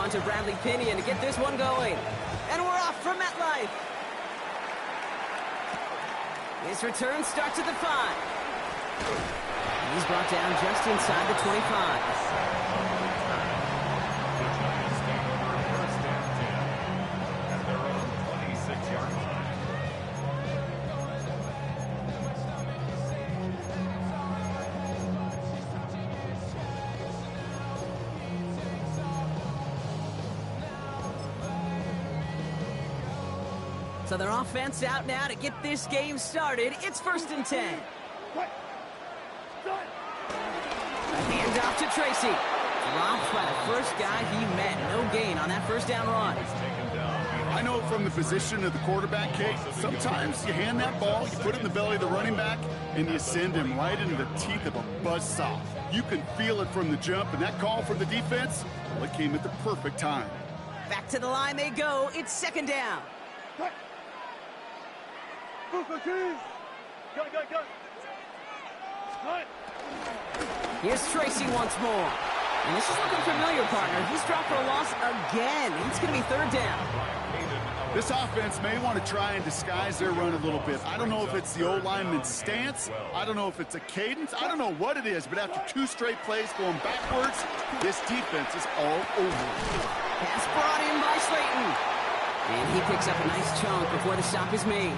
punter Bradley Pinion to get this one going. And we're off from MetLife. His return starts at the 5. He's brought down just inside the 25. So their offense out now to get this game started. It's 1st and 10. A handoff to Tracy. Dropped by the first guy he met. No gain on that first down run. I know from the position of the quarterback, Kate, sometimes you hand that ball, you put it in the belly of the running back, and you send him right into the teeth of a buzzsaw. You can feel it from the jump, and that call from the defense, well, it came at the perfect time. Back to the line they go. It's 2nd down. Here's Tracy once more. And this is looking familiar, partner. He's dropped for a loss again. It's going to be 3rd down. This offense may want to try and disguise their run a little bit. I don't know if it's the old lineman's stance. I don't know if it's a cadence. I don't know what it is. But after 2 straight plays going backwards, this defense is all over. Pass brought in by Slayton. And he picks up a nice chunk before the stop is made.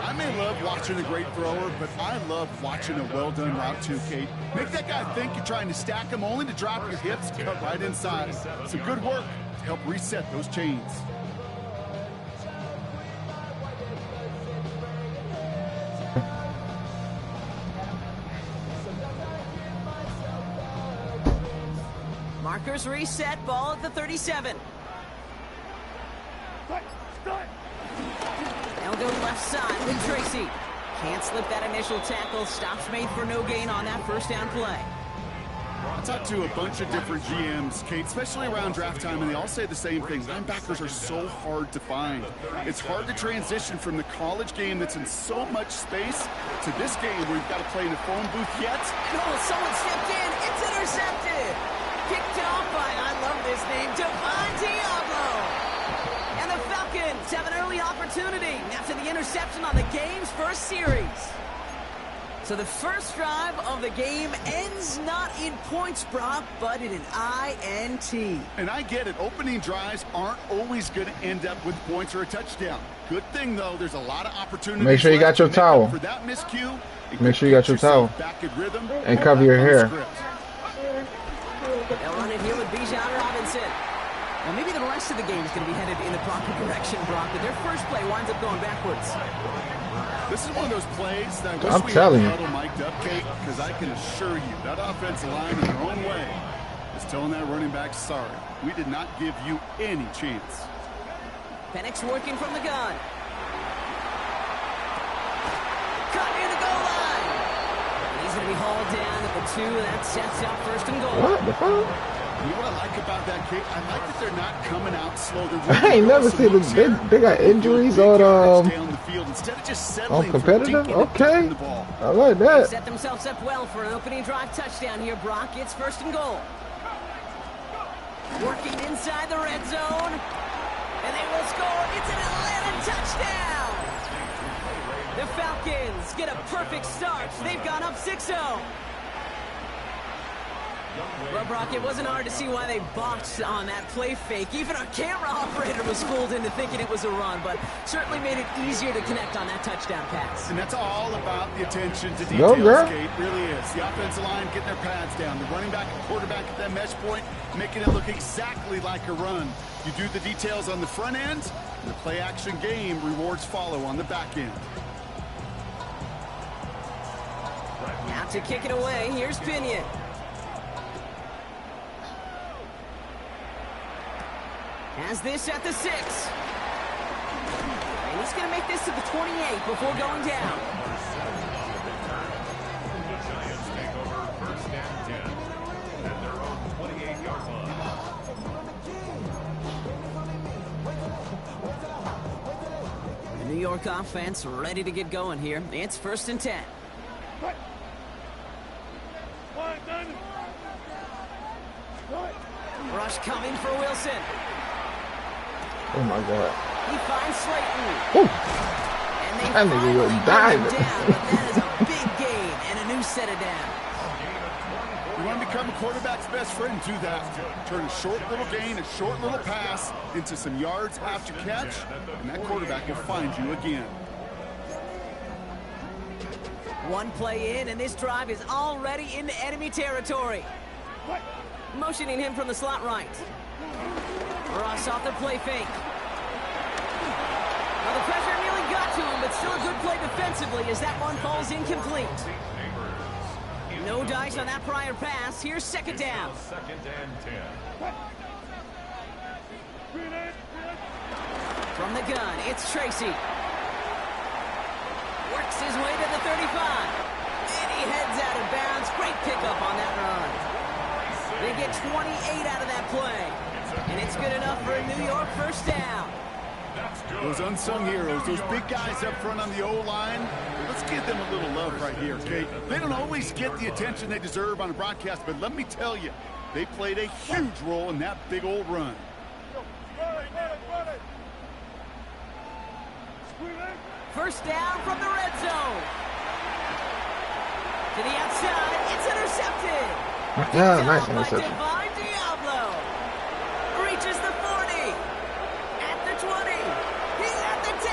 I may love watching a great thrower, but I love watching a well-done route too, Kate. Make that guy think you're trying to stack him only to drop your hips, cut right inside. Some good work to help reset those chains. Markers reset, ball at the 37. They'll go left side with Tracy. Can't slip that initial tackle. Stops made for no gain on that first down play. I talked to a bunch of different GMs, Kate, especially around draft time, and they all say the same thing. Linebackers are so hard to find. It's hard to transition from the college game that's in so much space to this game where you've got to play in a phone booth yet. Oh, someone stepped in. It's intercepted. Picked off by, I love this name, Devon Diablo. And the Falcons have an early opportunity after the interception on the game's first series. So the first drive of the game ends not in points, Brock, but in an INT. And I get it. Opening drives aren't always going to end up with points or a touchdown. Good thing, though, there's a lot of opportunities. Make sure you got your towel. For that miscue, make sure you got your towel. Back in rhythm and cover your hair. They'll run it here with Bijan Robinson. Well, maybe the rest of the game is going to be headed in the proper direction, Brock, but their first play winds up going backwards. This is one of those plays that I I'm wish we telling had you. the huddle mic'd up, Kate, because I can assure you that offensive line in their own way is telling that running back, sorry, we did not give you any chance. Penix working from the gun. Cut near the goal line. He's going to be hauled down at the 2. That sets up 1st and goal. What the fuck? You know what I like about that, Kate? I like that they're not coming out slow. I ain't never seen this. They got injuries on competitive? Okay. I like that. Set themselves up well for an opening drive touchdown here, Brock. It's 1st and goal. Working inside the red zone. And they will score. It's an Atlanta touchdown. The Falcons get a perfect start. They've gone up 6-0. Well, Brock, it wasn't hard to see why they botched on that play fake. Even our camera operator was fooled into thinking it was a run, but certainly made it easier to connect on that touchdown pass. And that's all about the attention to details, Kate. Really is. The offensive line getting their pads down. The running back and quarterback at that mesh point, making it look exactly like a run. You do the details on the front end, and the play-action game rewards follow on the back end. Now to kick it away, here's Pinion. Has this at the 6. And he's going to make this to the 28 before going down. The New York offense ready to get going here. It's 1st and 10. Rush coming for Wilson. Oh my God. He finds Slayton. Ooh. And they That nigga finally was bring him diving. down, but that is a big gain and a new set of downs. You want to become a quarterback's best friend, do that. Turn a short little gain, a short little pass into some yards after catch, and that quarterback will find you again. One play in, and this drive is already into enemy territory. Motioning him from the slot right. Ross off the play fake. Well, the pressure nearly got to him, but still a good play defensively as that one falls incomplete. No dice on that prior pass. Here's second down. Second and 10. From the gun, it's Tracy. Works his way to the 35. And he heads out of bounds. Great pickup on that run. They get 28 out of that play. And it's good enough for a New York first down. Those unsung heroes, those big guys up front on the O-line, let's give them a little love right here, okay? They don't always get the attention they deserve on a broadcast, but let me tell you, they played a huge role in that big old run. First down from the red zone. To the outside, it's intercepted. Yeah, nice By interception. Divine Diablo. Reaches the 40. At the 20. He's at the 10.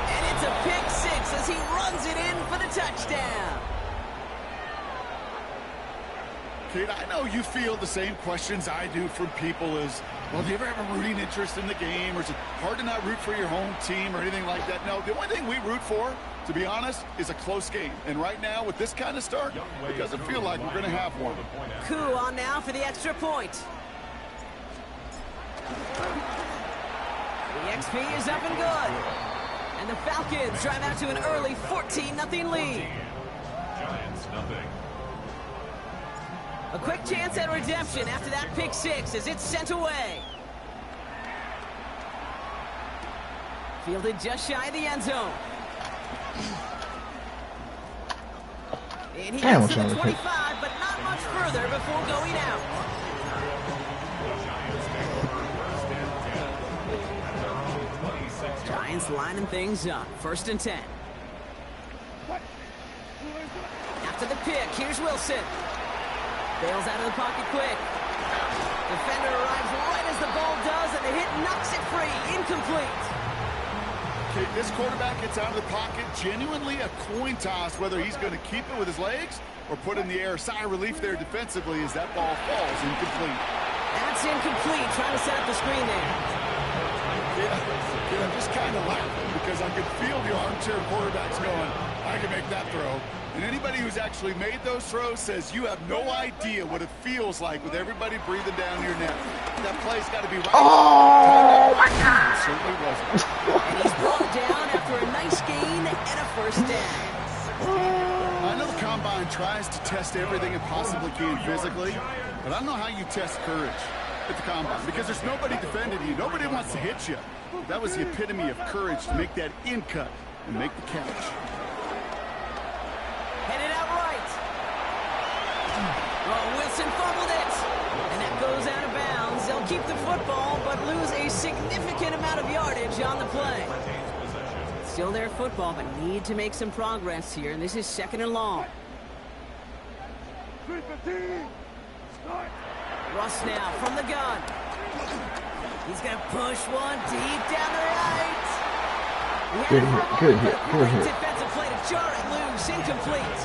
And it's a pick six as he runs it in for the touchdown. Kate, I know you feel the same questions I do from people as, well, do you ever have a rooting interest in the game? Or is it hard to not root for your home team or anything like that? No, the only thing we root for, to be honest, is a close game. And right now, with this kind of start, it doesn't feel like we're going to have one. Coup on now for the extra point. The XP is up and good. And the Falcons drive out to an early 14-0 lead. Giants nothing. A quick chance at redemption after that pick six as it's sent away. Fielded just shy of the end zone. And he gets to the 25, but not much further before going out. Giants lining things up. First and 10. After the pick, here's Wilson. Bails out of the pocket quick. Defender arrives right as the ball does, and the hit knocks it free. Incomplete. Okay, this quarterback gets out of the pocket. Genuinely a coin toss whether he's going to keep it with his legs or put in the air. Sigh of relief there defensively as that ball falls incomplete. That's incomplete. Trying to set up the screen there. Yeah, I'm just kind of laughing because I could feel the armchair quarterbacks going, I can make that throw. And anybody who's actually made those throws says you have no idea what it feels like with everybody breathing down your neck. That play's got to be right. Oh, my God. It certainly wasn't. And he's brought down after a nice gain and a first down. I know the Combine tries to test everything it possibly can physically, but I don't know how you test courage at the Combine because there's nobody defending you. Nobody wants to hit you. That was the epitome of courage to make that in cut and make the catch. Headed out right. Oh, Wilson fumbled it. And that goes out of bounds. They'll keep the football, but lose a significant amount of yardage on the play. Still their football, but need to make some progress here. And this is second and long. Russ now from the gun. He's going to push one deep down the right. Good hit. Defensive play to jar it loose. Incomplete.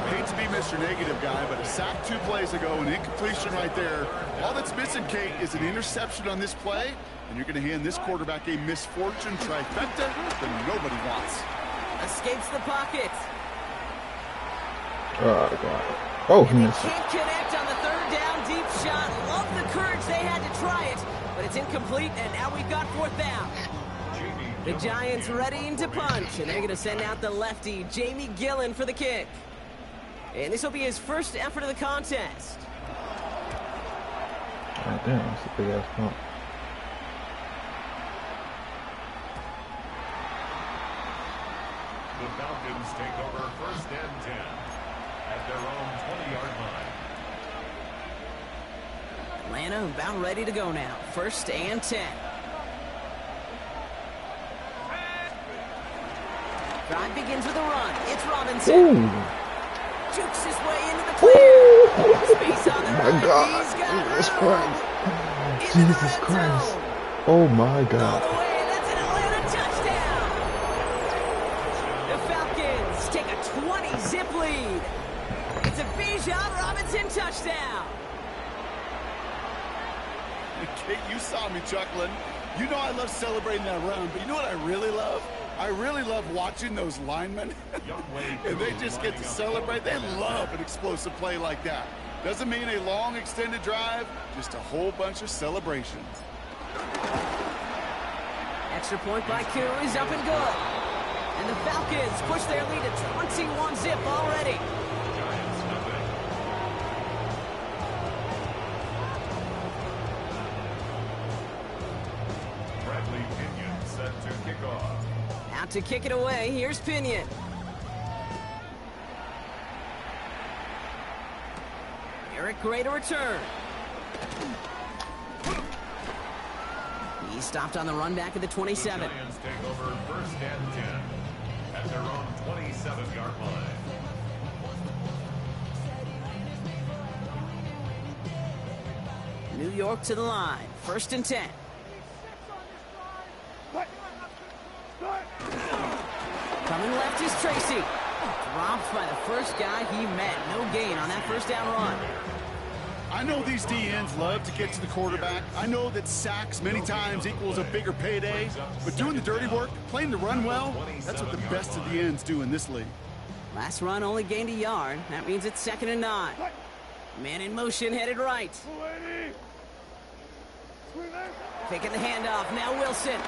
I hate to be Mr. Negative guy, but a sack 2 plays ago, an incompletion right there. All that's missing, Kate, is an interception on this play, and you're going to hand this quarterback a misfortune trifecta that nobody wants. Escapes the pocket. Oh, God. Oh, he missed it. Can't connect on the third down deep shot. Love the courage they had to try it, but it's incomplete, and now we've got fourth down. The Giants readying to punch, and they're going to send out the lefty, Jamie Gillen, for the kick. And this will be his first effort of the contest. Oh, damn, that's a big-ass pump. The Falcons take over first and 10 at their own 20-yard line. Atlanta about ready to go now. 1st and 10. Drive begins with a run. It's Robinson. Ooh. Jukes his way into the clear. Space on the My right. God. He's got Jesus room. Christ. Into the Jesus red Christ. zone. Oh my All God. the way. That's an Atlanta touchdown. The Falcons take a 20-zip lead. It's a Bijan Robinson touchdown. Kate, you saw me chuckling. You know I love celebrating that run, but you know what I really love? I really love watching those linemen. And they just get to celebrate. They love an explosive play like that. Doesn't mean a long extended drive, just a whole bunch of celebrations. Extra point by Koo is up and good. And the Falcons push their lead to 21-zip already. Giants, nothing. Bradley Pinion set to kick off. Out to kick it away, here's Pinion. Eric Gray to return. He stopped on the run back at the 27. The Giants take over 1st and 10 at their own 27-yard line. New York to the line, 1st and 10. Coming left is Tracy. Dropped by the first guy he met. No gain on that 1st down run. I know these DNs love to get to the quarterback. I know that sacks many times equals a bigger payday. But doing the dirty work, playing the run well, that's what the best of the ends do in this league. Last run only gained a yard. That means it's 2nd and 9. Man in motion, headed right. Taking the handoff, now Wilson.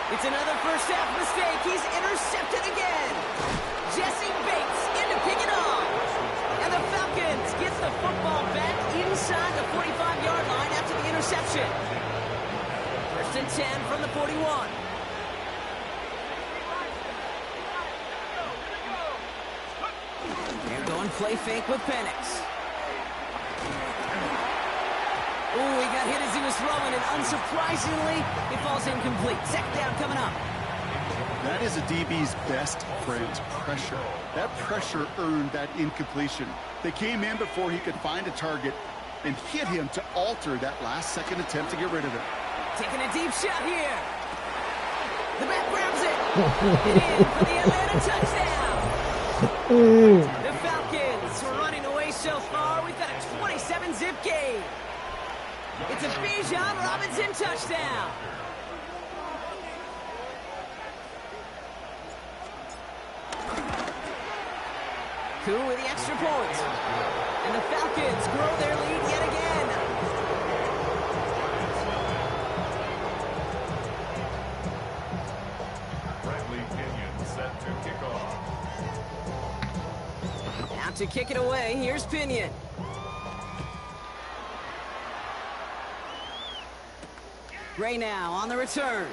It's another first half mistake. He's intercepted again. Jesse Bates in to pick it off. And the Falcons get the football back inside the 45-yard line after the interception. 1st and 10 from the 41. They're going play fake with Penix. Ooh, he got hit as he was throwing, and unsurprisingly, it falls incomplete. 2nd down coming up. That is a DB's best friend, pressure. That pressure earned that incompletion. They came in before he could find a target and hit him to alter that last-second attempt to get rid of it. Taking a deep shot here. The back grabs it. And in for the Atlanta touchdown. The Falcons are running away so far. We've got a 27-zip gain. It's a Bijan Robinson touchdown. Koo with the extra point. And the Falcons grow their lead yet again. Bradley Pinion set to kick off. Out to kick it away, here's Pinion. Gray now on the return.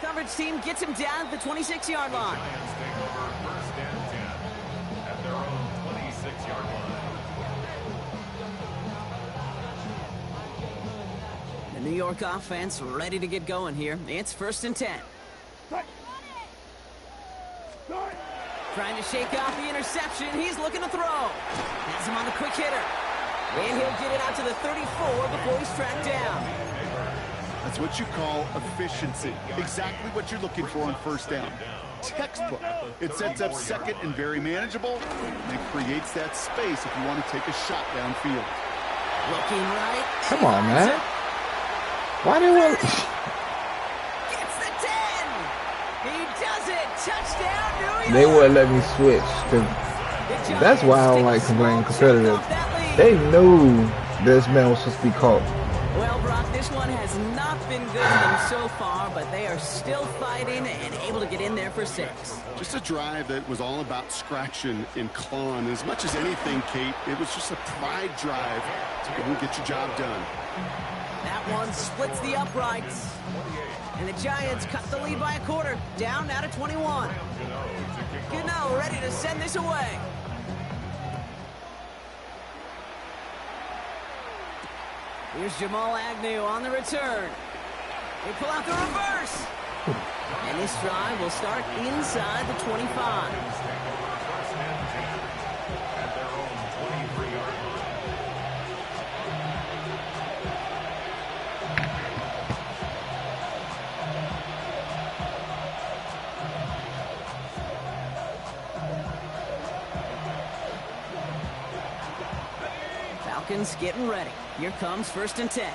Coverage team gets him down at the 26-yard line. Giants take over 1st and 10 at their own 26-yard line. The New York offense ready to get going here. It's 1st and 10. Trying to shake off the interception. He's looking to throw. Has him on the quick hitter. And he'll get it out to the 34 before he's tracked down. That's what you call efficiency. Exactly what you're looking for on 1st down. Textbook. It sets up 2nd and very manageable, and it creates that space if you want to take a shot downfield. Looking right. Come on, man. Why do we... Gets the 10. He does it. Touchdown, New York. They wouldn't let me switch. That's why I don't like playing competitive. They knew this man was supposed to be caught. Well, Brock, this one has not been good for them so far, but they are still fighting and able to get in there for 6. Just a drive that was all about scratching and clawing. As much as anything, Kate, it was just a pride drive to go and get your job done. That one splits the uprights. And the Giants cut the lead by a quarter. Down now to 21. Gano ready to send this away. Here's Jamal Agnew on the return. They pull out the reverse. And this drive will start inside the 25. First and 10 at their own 23-yard line. Falcons getting ready. Here comes 1st and 10.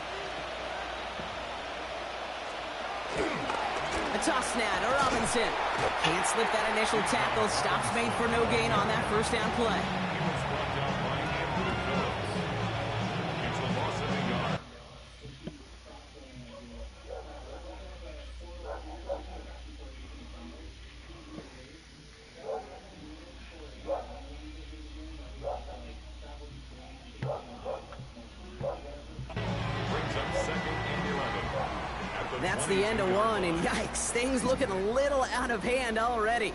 A toss now to Robinson. Can't slip that initial tackle. Stops made for no gain on that first down play. He was brought down by Andrew Phillips. It's a loss of a yard. Brings up 2nd and 11. That's the end of one, and yikes, things looking a little out of hand already.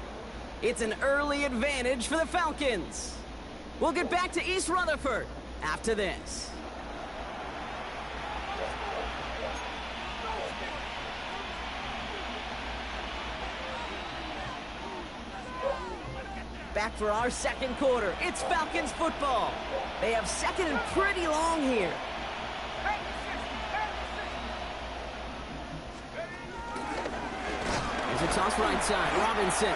It's an early advantage for the Falcons. We'll get back to East Rutherford after this. Back for our second quarter. It's Falcons football. They have second and pretty long here. Here's a toss right side. Robinson.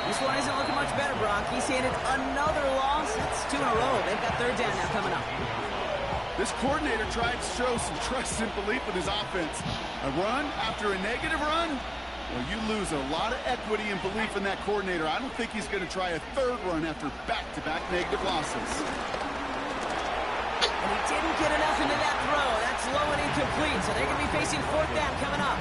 This one isn't looking much better, Brock. He's handed another loss. That's 2 in a row. They've got 3rd down now coming up. This coordinator tried to show some trust and belief in his offense. A run after a negative run? Well, you lose a lot of equity and belief in that coordinator. I don't think he's going to try a 3rd run after back-to-back negative losses. And he didn't get enough into that throw. That's low and incomplete, so they're going to be facing 4th down coming up.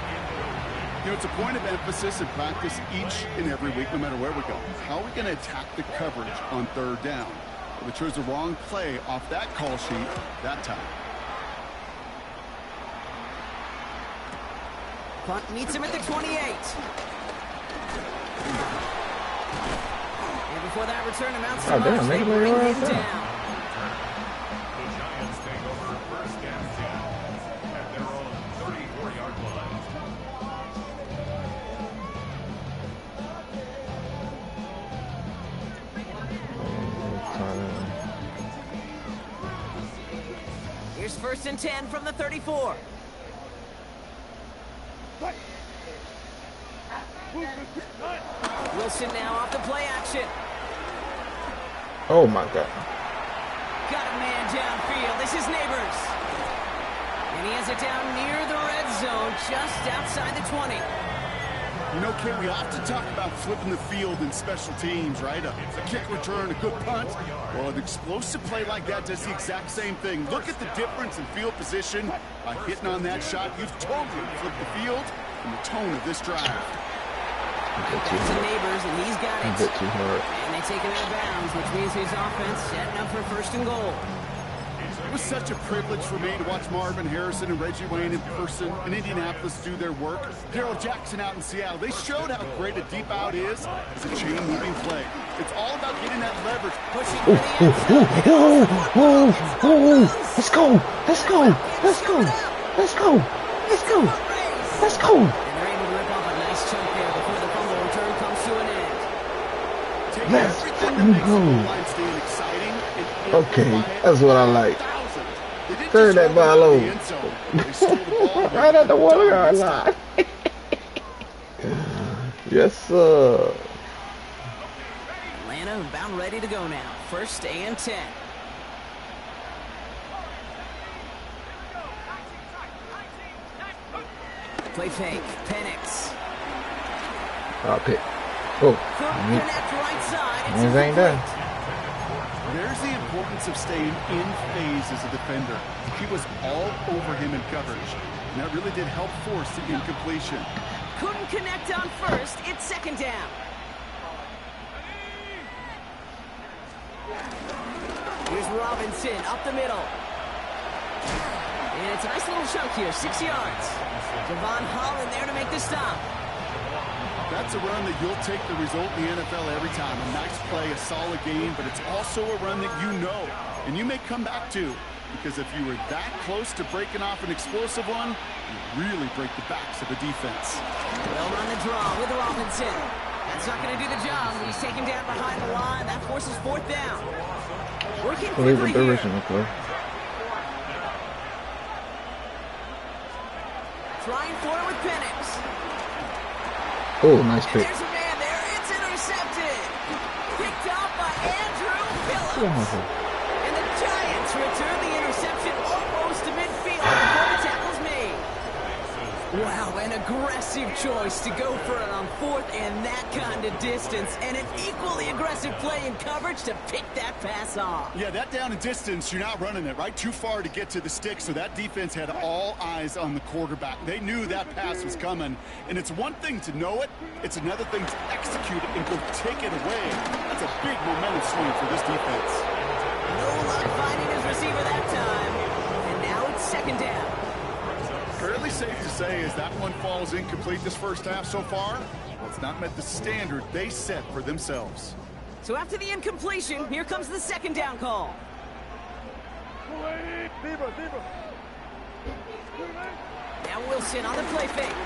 You know, it's a point of emphasis in practice each and every week, no matter where we go. How are we going to attack the coverage on 3rd down? Well, they chose the wrong play off that call sheet that time. Punt meets him at the 28. And before that return amounts to much, they bring him down. The Giants take over 1st and 10 at their own 34-yard line. Here's 1st and 10 from the 34. Wilson now off the play action. Oh my God. Got a man downfield. This is Neighbors. And he has it down near the red zone, just outside the 20. You know, Ken, we often talk about flipping the field in special teams, right? A kick return, a good punt. Well, an explosive play like that does the exact same thing. Look at the difference in field position. By hitting on that shot, you've totally flipped the field and the tone of this drive. Back to Neighbors, and he's got it. A bit too hard. And they take him out of bounds, which means his offense setting up for 1st and goal. It was such a privilege for me to watch Marvin Harrison and Reggie Wayne in person in Indianapolis do their work. Darrell Jackson out in Seattle. They showed how great a deep out is as a chain-moving play. It's all about getting that leverage. Pushing Let's go! Let's go! Let's go! Let's go! Let's go! Let's go! And they're able to rip off a nice chunk there before the fumble return comes to an end. Let's fucking go! Okay, that's what I like. Turn that ball over. Right at the 1-yard line. Yes, sir. Atlanta about ready to go now. 1st and 10. Play fake. Penix. Pick. Oh. Connect right side. It's ain't done. There's the importance of staying in phase as a defender. He was all over him in coverage, and that really did help force the incompletion. Couldn't connect on 1st. It's 2nd down. Here's Robinson up the middle. And it's a nice little chunk here, 6 yards. Devon Holland there to make the stop. That's a run that you'll take the result in the NFL every time. A nice play, a solid game, but it's also a run that you know, and you may come back to. because if you were that close to breaking off an explosive one, you really break the backs of the defense. They'll run the draw with Robinson. That's not going to do the job. He's taken down behind the line. That forces fourth down. Working quickly here. Trying for it with Penix. Oh, nice pick. There's a man there. It's intercepted. Picked up by Andrew Phillips. And the Giants return the interception almost to midfield before the tackle's made. Wow, an aggressive choice to go for it on fourth and that kind of distance. And an equally aggressive play in coverage to pick that pass off. Yeah, that down and distance, you're not running it, right? Too far to get to the stick, so that defense had all eyes on the quarterback. They knew that pass was coming, and it's one thing to know it, it's another thing to execute it and go take it away. That's a big momentum swing for this defense. No luck finding his receiver that time, and now it's second down. Fairly safe to say as that one falls incomplete this first half so far, well, it's not met the standard they set for themselves. So after the incompletion, here comes the second down call. Now Wilson on the play fake.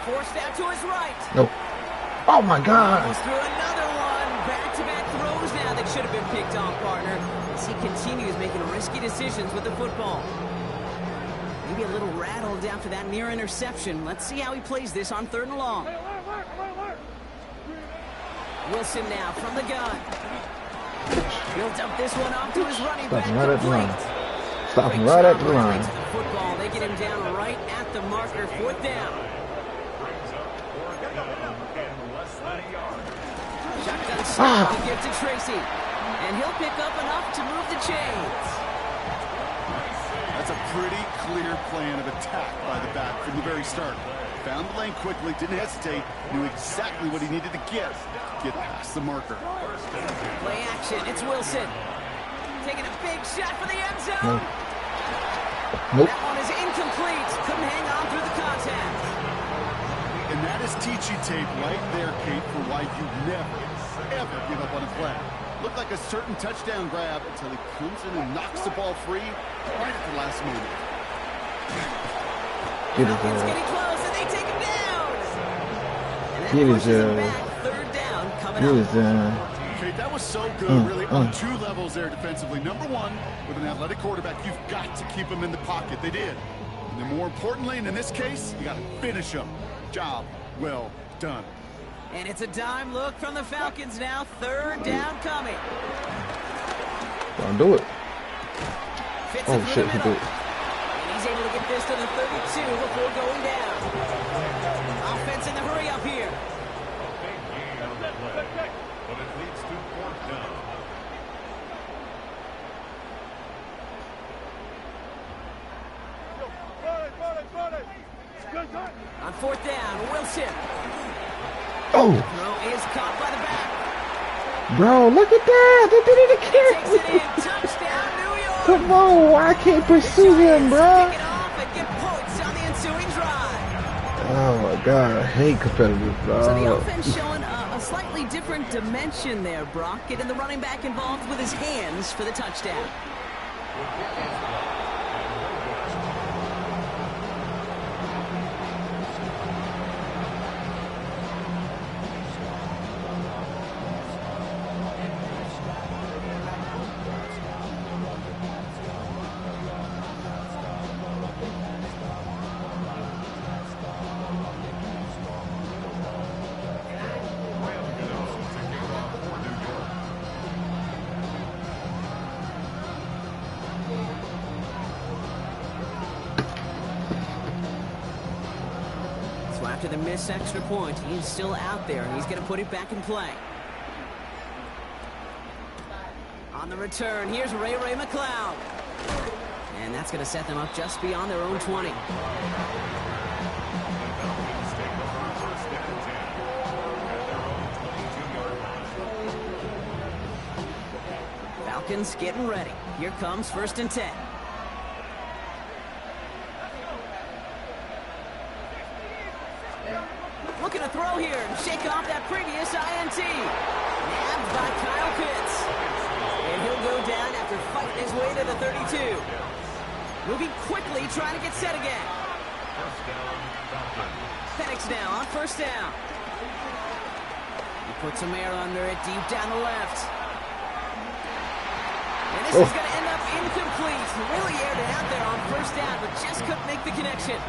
Forced out to his right. Nope. Oh my God. Goes through another one. Back-to-back throws now that should have been picked off, partner. As he continues making risky decisions with the football. Maybe a little rattled after that near interception. Let's see how he plays this on third and long. Wilson now from the gun. Built up this one off to his running back. Right at the line. Stop him right at the line. Football, they get him down right at the marker. Fourth down. Shotgun snap to give to Tracy. And he'll pick up enough to move the chains. That's a pretty clear plan of attack by the back from the very start. Found the lane quickly, didn't hesitate, knew exactly what he needed to get past the marker. Play action, it's Wilson. Taking a big shot for the end zone. Nope. That one is incomplete. Couldn't hang on through the contact. And that is teaching tape right there, Kate, for why you never, ever give up on a play. Looked like a certain touchdown grab until he comes in and knocks the ball free right at the last moment. Falcons getting close, and they take him down. And that pushes him back. Third down coming up. Okay, that was so good, really, on two levels there defensively. Number one, with an athletic quarterback, you've got to keep him in the pocket. They did. And then more importantly, and in this case, you got to finish him. Job well done. And it's a dime look from the Falcons now. Third down coming. Don't do it. Fits Oh, shit, he did. And he's able to get this to the 32 before going down. Offense in the hurry up here. Big gain on the play, but it leads to fourth down. On fourth down, Wilson. Oh. Throw is caught by the back. Bro, look at that. They did it Takes it again. in. Touchdown, New York. Come on. I can't pursue him, bro. Pick it off and get points on the ensuing drive. Oh, my God. I hate competitive, bro. So the offense showing a slightly different dimension there, Brock. Getting the running back involved with his hands for the touchdown. After the missed extra point, he's still out there, and he's going to put it back in play. On the return, here's Ray McCloud. And that's going to set them up just beyond their own 20. Falcons getting ready. Here comes 1st and 10. Looking to throw here and shake off that previous INT. Nabbed by Kyle Pitts. And he'll go down after fighting his way to the 33. Moving quickly, trying to get set again. First down, Falcons. Penix now on first down. He puts some air under it, deep down the left. And this is going to end up incomplete. Really aired it out there on first down, but just couldn't make the connection.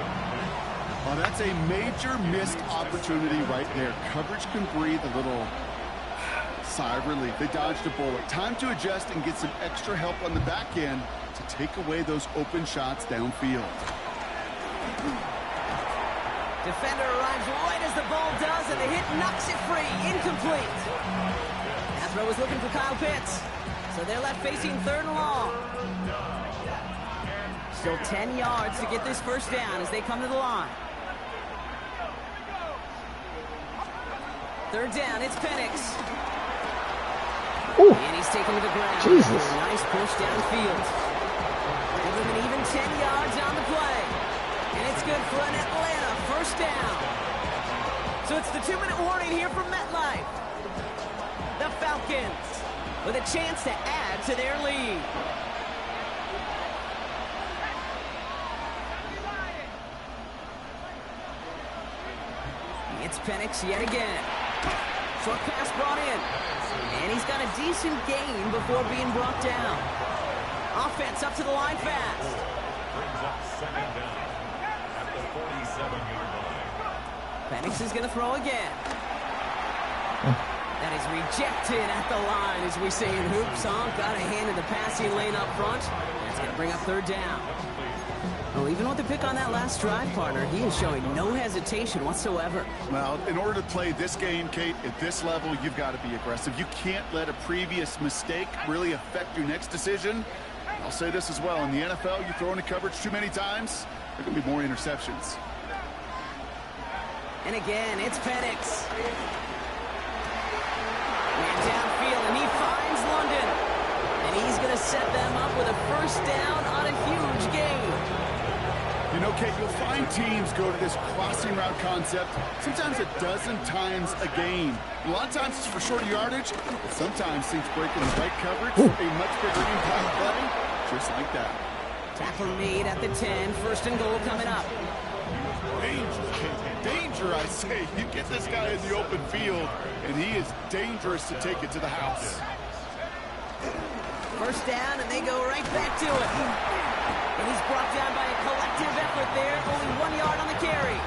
Well, that's a major missed opportunity right there. Coverage can breathe a little sigh of relief. They dodged a bullet. Time to adjust and get some extra help on the back end to take away those open shots downfield. Defender arrives right as the ball does, and the hit knocks it free. Incomplete. That throw was looking for Kyle Pitts. So they're left facing 3rd and long. Still 10 yards to get this first down as they come to the line. 3rd down, it's Penix. Ooh. And he's taken to the ground. Jesus. Nice push downfield. Give him an even 10 yards on the play. And it's good for an Atlanta first down. So it's the 2-minute warning here from MetLife. The Falcons with a chance to add to their lead. It's Penix yet again. Short pass brought in. And he's got a decent gain before being brought down. Offense up to the line fast. Brings up 2nd down at the 47-yard line. Penix is going to throw again. That is rejected at the line, as we say in hoops. Got a hand in the passing lane up front. That's going to bring up 3rd down. Well, even with the pick on that last drive, partner, he is showing no hesitation whatsoever. Well, in order to play this game, Kate, at this level, you've got to be aggressive. You can't let a previous mistake really affect your next decision. I'll say this as well. In the NFL, you throw into coverage too many times, there can be more interceptions. And again, it's Penix. Man downfield, and he finds London. And he's going to set them up with a first down on a huge gain. You know, Kate, you'll find teams go to this crossing route concept sometimes a dozen times a game. A lot of times it's for shorter yardage, but sometimes things break in the right coverage, a much bigger impact play, just like that. Tackle made at the 10, 1st and goal coming up. Danger, Kate. Danger, I say. You get this guy in the open field, and he is dangerous to take it to the house. First down, and they go right back to it. And he's brought down by a collective effort there. Only 1 yard on the carry.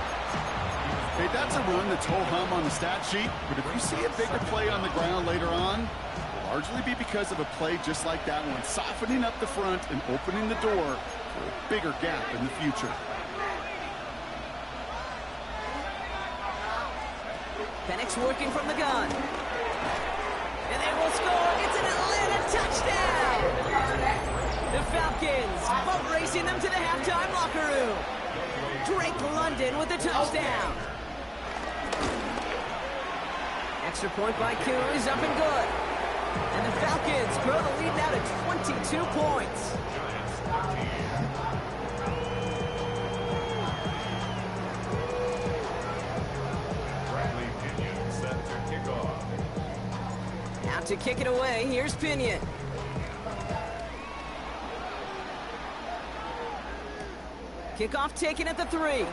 Hey, that's a run that's ho-hum on the stat sheet, but if you see a bigger play on the ground later on, it'll largely be because of a play just like that one, softening up the front and opening the door for a bigger gap in the future. Penix working from the gun. And they will score. It's an Atlanta touchdown. The Falcons boat racing them to the halftime locker room. Drake London with the touchdown. Extra point by Q is up and good. And the Falcons grow the lead now to 22 points. Bradley Pinion set to kick off. Now to kick it away, here's Pinion. Kickoff taken at the 3.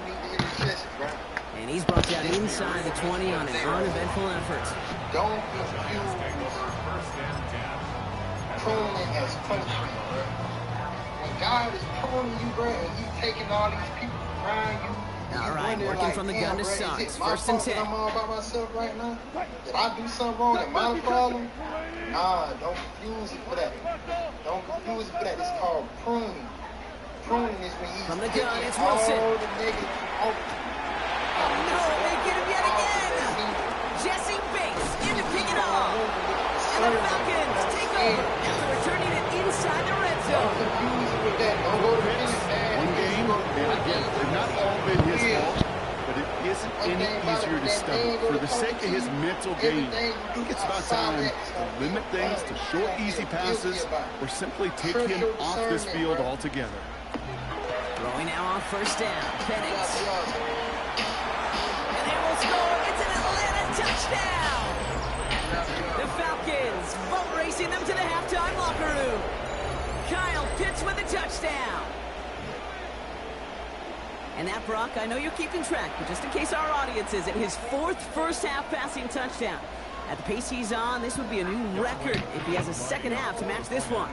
And he's brought down inside the 20 on an uneventful effort. Don't confuse pruning as punishment. When God is pruning you, bro, and he's taking all these people around you. All right, working like, from the gun to start. It's 1st and 10. I'm all by myself right now. Did I do something wrong? Am I the problem? Nah, don't confuse it for that. Don't confuse it for that. It's called pruning. Pruning is when he's from the gun, it's Wilson. All the negative out. Oh no, they get him yet again. Jesse Bates in to pick it off. And the Falcons take over after returning it inside the red zone. Don't confuse it with that. Don't go to the finish. One game, and again, they've not all been his fault, but it isn't any easier to stomach. For the sake of his mental game, I think it's about time to limit things to short, easy passes or simply take him off this field altogether. Throwing now on first down. Penix. And they will score. It's an Atlanta touchdown. The Falcons boat racing them to the halftime locker room. Kyle Pitts with a touchdown. And that, Brock, I know you're keeping track, but just in case our audience isn't, his 4th first-half passing touchdown. At the pace he's on, this would be a new record if he has a second half to match this one.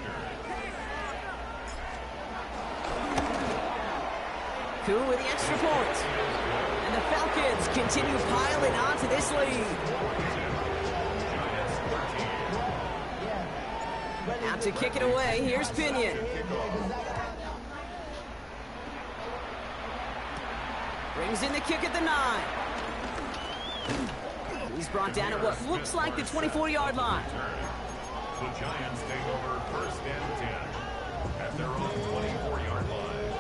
Cool with the extra point. And the Falcons continue piling onto this lead. Out to kick it away, here's Pinion. Brings in the kick at the 9. He's brought down at what looks like the 24-yard line. The Giants take over first and 10 at their own 24-yard line.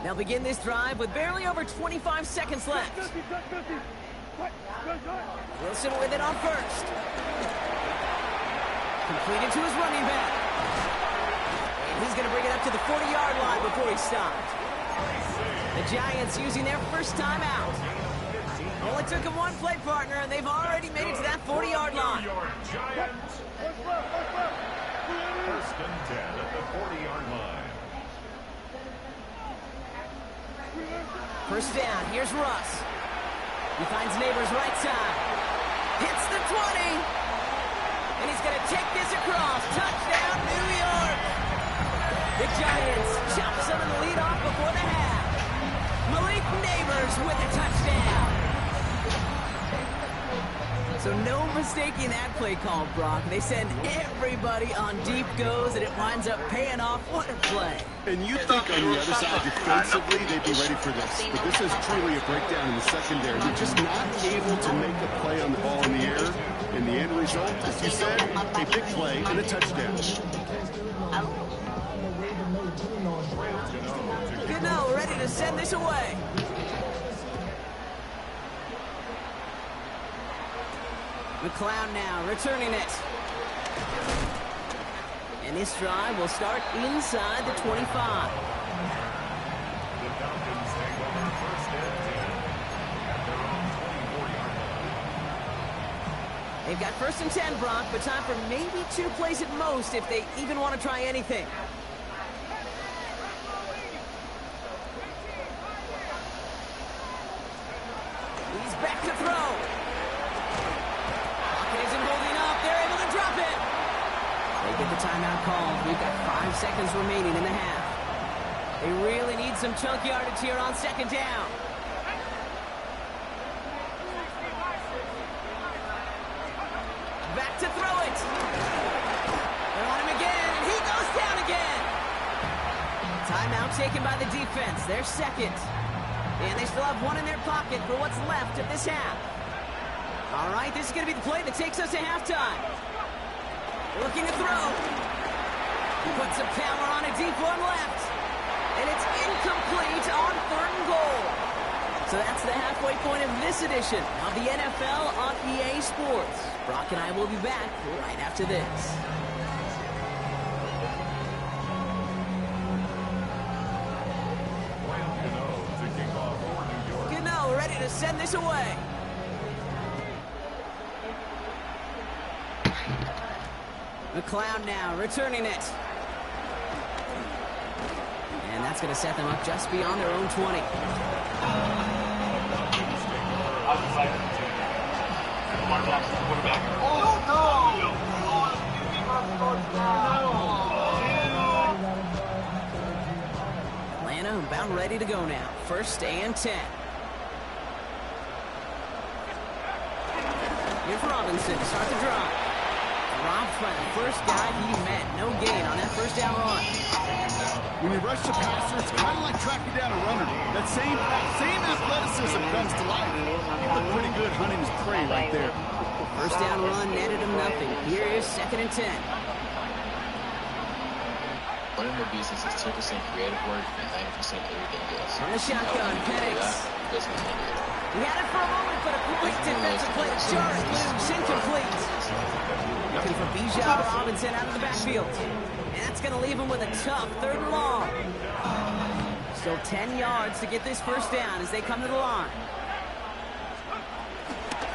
They'll begin this drive with barely over 25 seconds left. Wilson with it on first. Completed to his running back. And he's going to bring it up to the 40-yard line before he stopped. The Giants using their first timeout. Only took him one play, partner, and they've already made it to that 40-yard line. Giants. First and 10 at the 40-yard line. First down, here's Russ. He finds Neighbors right side. Hits the 20. And he's going to take this across. Touchdown, New York. The Giants chop some of the lead off before the half. Malik Neighbors with a touchdown. So no mistaking that play call, Brock. They send everybody on deep goes, and it winds up paying off. What a play. And you think on the other side, defensively, they'd be ready for this. But this is truly a breakdown in the secondary. They're just not able to make a play on the ball in the air. And the end result, as you said, a big play and a touchdown. Gano ready to send this away. McLeod now returning it. And this drive will start inside the 25. The Falcons take over first and 10 at their own 24-yard line. They've got first and 10, Brock, but time for maybe 2 plays at most if they even want to try anything. He's back to throw. Get the timeout called. We've got 5 seconds remaining in the half. They really need some chunk yardage here on second down. Back to throw it. They're on him again, and he goes down again. Timeout taken by the defense. Their second. And they still have one in their pocket for what's left of this half. All right, this is going to be the play that takes us to halftime. Looking to throw. He puts some power on a deep one left. And it's incomplete on 3rd and goal. So that's the halfway point of this edition of the NFL on EA Sports. Brock and I will be back right after this. Gano ready to send this away. McLeod now returning it. And that's going to set them up just beyond their own 20. Atlanta about ready to go now. First and 10. Here's Robinson to start the drive. Robbed by the first guy he met. No gain on that first down run. When you rush the passer, it's kind of like tracking down a runner. That same athleticism comes to life. He looked pretty good hunting his prey right there. First down run netted him nothing. Here is 2nd and 10. Running the business is 10% creative work and 90% everything else. On the shotgun, Penix. He had it for a moment, but a quick defensive play to Jarrett moves incomplete. Looking for Bijan Robinson out of the backfield. And that's going to leave him with a tough 3rd and long. Still 10 yards to get this first down as they come to the line.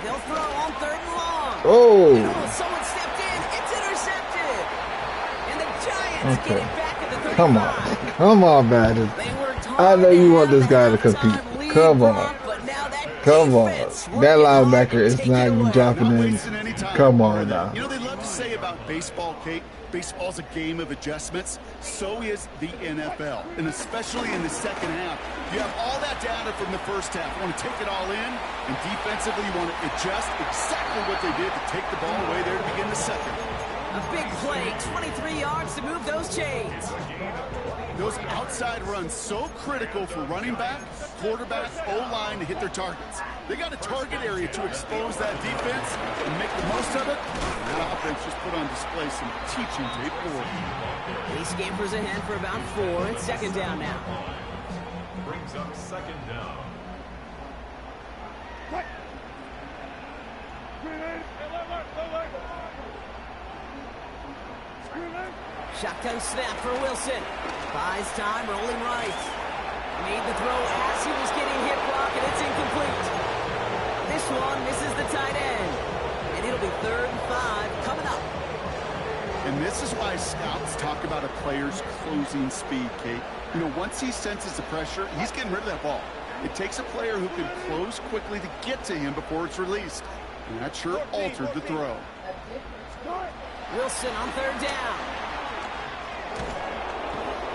They'll throw on 3rd and long. Oh! And someone stepped in. It's intercepted. And the Giants get it back. back at the 35. Come on, Madden. I know you want this guy to compete. Come on. Come on. That linebacker is not dropping in. Come on now. You know, they love to say about baseball, Kate, baseball's a game of adjustments. So is the NFL. And especially in the second half, you have all that data from the first half. You want to take it all in, and defensively you want to adjust exactly what they did to take the ball away there to begin the second. A big play, 23 yards to move those chains. Those outside runs so critical for running back, quarterback, O-line to hit their targets. They got a target area to expose that defense and make the most of it. And that offense just put on display some teaching tape for them. He scampers ahead for about 4. It's second down now. Brings up second down. Shotgun snap for Wilson. Buys time, rolling right. Made the throw as he was getting hit block, and it's incomplete. This one misses the tight end. And it'll be 3rd and 5 coming up. And this is why scouts talk about a player's closing speed, Kate. You know, once he senses the pressure, he's getting rid of that ball. It takes a player who can close quickly to get to him before it's released. And that sure altered the throw. Wilson on 3rd down.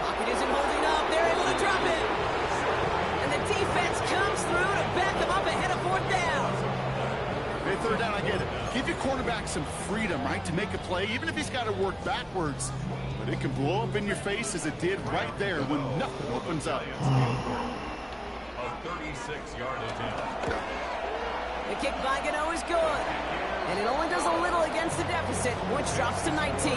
Pocket isn't holding up. They're able to drop it. And the defense comes through to back them up ahead of 4th down. Hey, 3rd down, I get it. Give your quarterback some freedom, right, to make a play, even if he's got to work backwards. But it can blow up in your face as it did right there when nothing opens up. A 36-yard attempt. The kick by Gano is good. And it only does a little against the deficit, which drops to 19.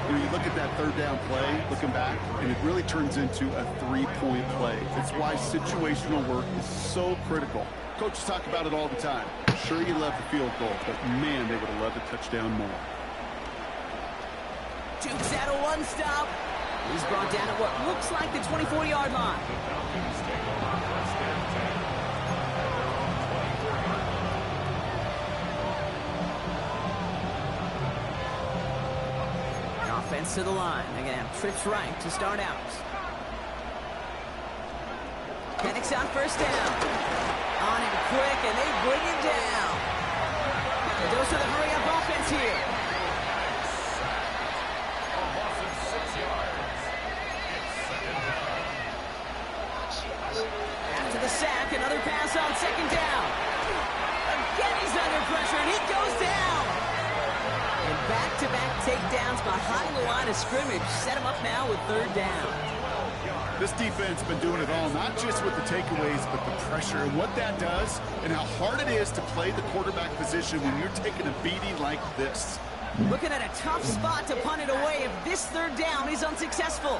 You know, you look at that 3rd down play, looking back, and it really turns into a 3-point play. It's why situational work is so critical. Coaches talk about it all the time. Sure, you love the field goal, but man, they would have loved a touchdown more. Duke's at a 1 stop. He's brought down at what looks like the 24-yard line. Offense to the line. They're going to have trips right to start out. Penix on 1st down. On him quick, and they bring him down. The dose of the hurry-up offense here. After the sack, another pass on 2nd down. Again, he's under pressure, and he goes down. And back-to-back takedowns behind the line of scrimmage set him up now with 3rd down. This defense has been doing it all, not just with the takeaways, but the pressure and what that does and how hard it is to play the quarterback position when you're taking a beating like this. Looking at a tough spot to punt it away if this 3rd down is unsuccessful.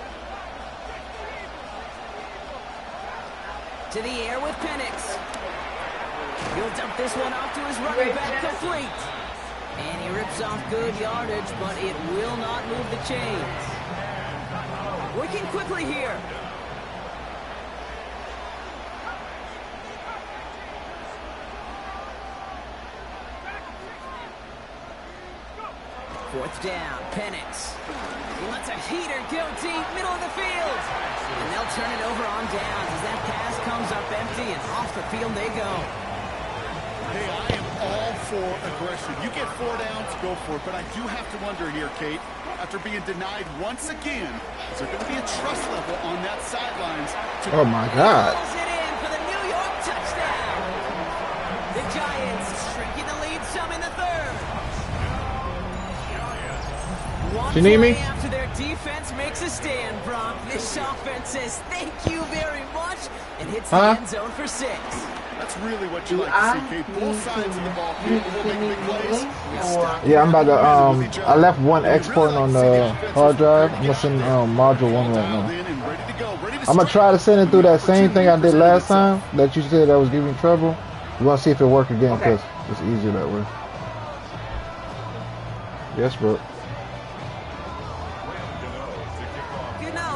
To the air with Penix. He'll dump this one off to his running back, complete. And he rips off good yardage, but it will not move the chains. Working quickly here. 4th down, Penix. He lets a heater go deep, middle of the field. And they'll turn it over on downs as that pass comes up empty, and off the field they go. Hey, I am all for aggression. You get 4 downs, go for it. But I do have to wonder here, Kate, after being denied once again, is there going to be a trust level on that sidelines? Oh, my God. Pulls it in for the New York touchdown. The Giants shrinking the lead some in the 3rd. You need me? After their defense makes a stand, Brock, this offense says thank you very much and hits the end zone for 6. That's really what you like to see, Kate. Both sides of the ball capable of making big plays. Yeah, I'm about to, I left one export on the hard drive. I'm gonna send module 1 right now. I'm gonna try to send it through that same thing I did last time that you said that was giving me trouble. We want to see if it works again because it's easier that way. Yes, bro.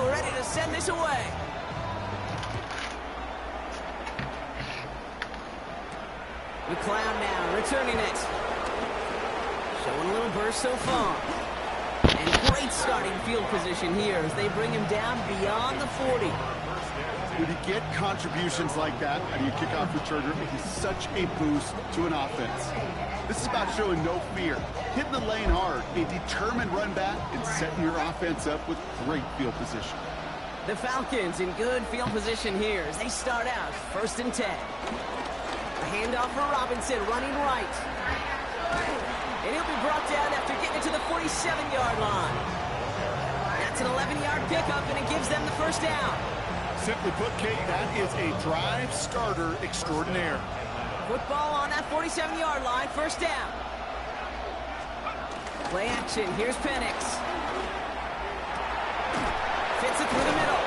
Ready to send this away. McLeod now returning it. Showing a little burst so far. And great starting field position here as they bring him down beyond the 40. When you get contributions like that out of your kickoff returner, it is such a boost to an offense. This is about showing no fear, hitting the lane hard, a determined run back, and setting your offense up with great field position. The Falcons in good field position here as they start out 1st and 10. A handoff for Robinson, running right. And he'll be brought down after getting it to the 47-yard line. That's an 11-yard pickup, and it gives them the 1st down. Simply put, Kate, that is a drive starter extraordinaire. Football on that 47-yard line, 1st down. Play action, here's Penix. Fits it through the middle.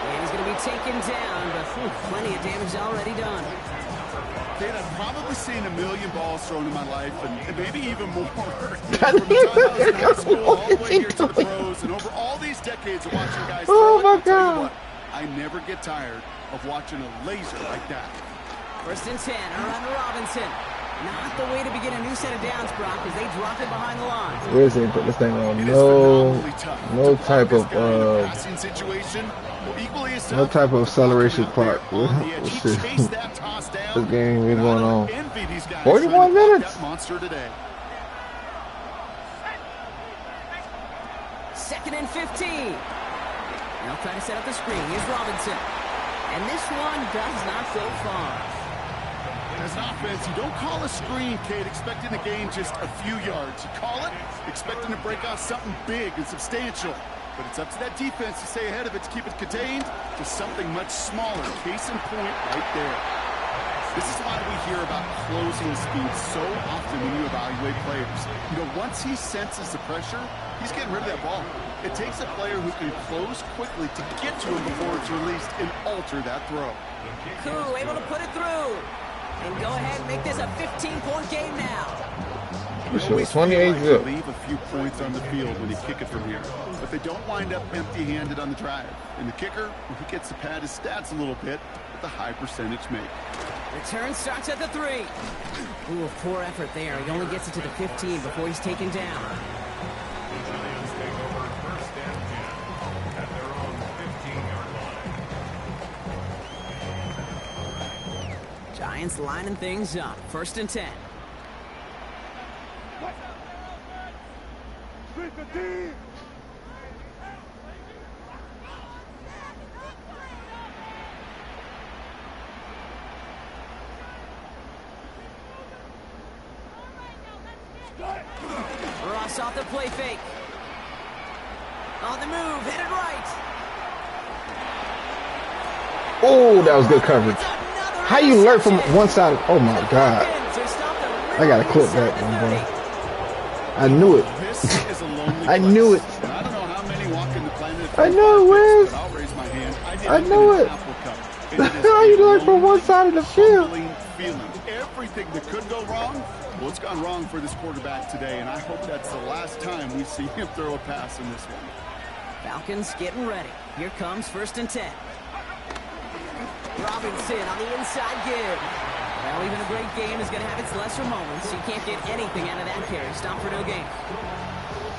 And he's going to be taken down, but plenty of damage already done. Kate, I've probably seen a million balls thrown in my life, and maybe even more. From the time I was in high school all the way here to the pros, and over all these decades of watching guys throw Oh it, my I'll tell you God. what, I never get tired of watching a laser like that. 1st and 10, around Robinson. Not the way to begin a new set of downs, Brock, as they drop it behind the line. Where is he? Put this thing on. It is No phenomenally tough no to type block of this guy in a passing situation. Well, equally as no tough, type of acceleration blocking clock. out there on the edge. He Shit. chased that toss down, This game is and I going don't on. envy these guys 41 trying to block minutes. that monster today. 2nd and 15. They'll try to set up the screen. Here's Robinson. And this one does not go far. As an offense, you don't call a screen, Kate, expecting to gain just a few yards. You call it expecting to break out something big and substantial. But it's up to that defense to stay ahead of it, to keep it contained to something much smaller. Case in point right there. This is why we hear about closing speed so often when you evaluate players. You know, once he senses the pressure, he's getting rid of that ball. It takes a player who can close quickly to get to him before it's released and alter that throw. Koo able to put it through. And go ahead and make this a 15-point game now. You So always feel like 28 you zip. leave a few points on the field when you kick it from here, but they don't wind up empty-handed on the drive. And the kicker, well, he gets to pad his stats a little bit with a high percentage make. Return starts at the 3. Ooh, poor effort there. He only gets it to the 15 before he's taken down. The Giants take over 1st and 10 at their own 15-yard line. Giants lining things up. 1st and 10. Ross off the play fake. On the move, headed right. Oh, that was good coverage. How you learn from one side? Oh my God. I gotta clip that one, boy. I knew it. This is a lonely I knew it. place. I don't know how many walk in the planet. I know, Wiz. But I'll raise my hand. I knew it. How you learn from one side of the field? Feeling everything that could go wrong. Well, it's gone wrong for this quarterback today, and I hope that's the last time we see him throw a pass in this one. Falcons getting ready. Here comes 1st and 10. Robinson on the inside give. Well, even a great game is going to have its lesser moments. You can't get anything out of that carry. Stop for no gain.